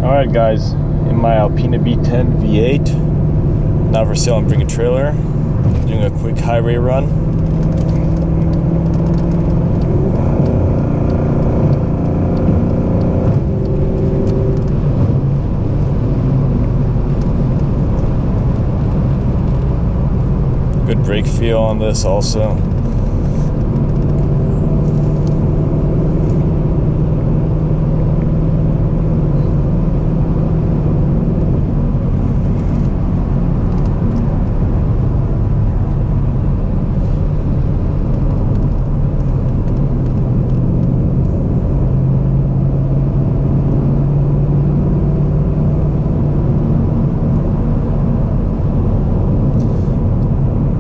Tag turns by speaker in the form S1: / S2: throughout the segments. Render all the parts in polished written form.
S1: Alright guys, in my Alpina B10 V8, now for sale on Bring a Trailer, doing a quick highway run. Good brake feel on this also.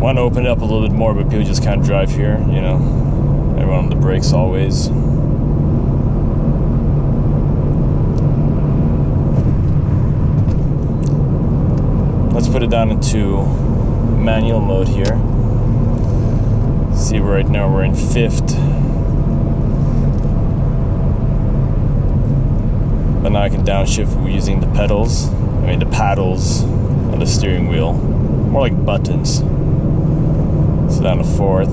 S1: Want to open it up a little bit more, but people just can't drive here, you know. Everyone on the brakes always. Let's put it down into manual mode here. See, right now we're in 5th. But now I can downshift using the pedals. The paddles on the steering wheel. More like buttons. So down to 4th.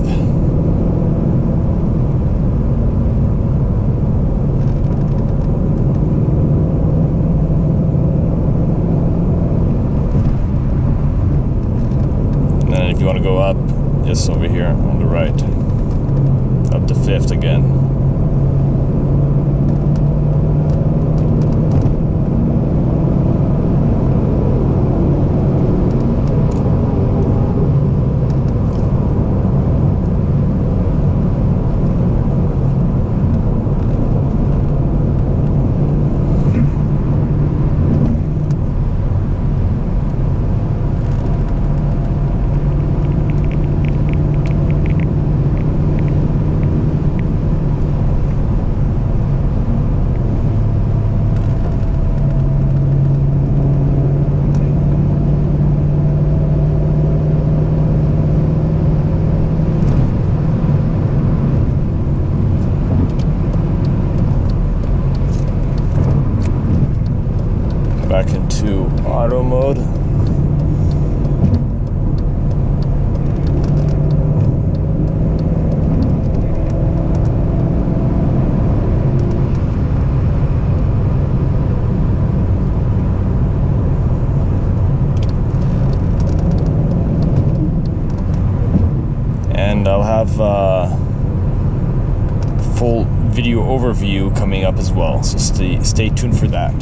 S1: And then if you want to go up, just over here on the right. Up to 5th again. Back into auto mode. And I'll have full video overview coming up as well, so stay tuned for that.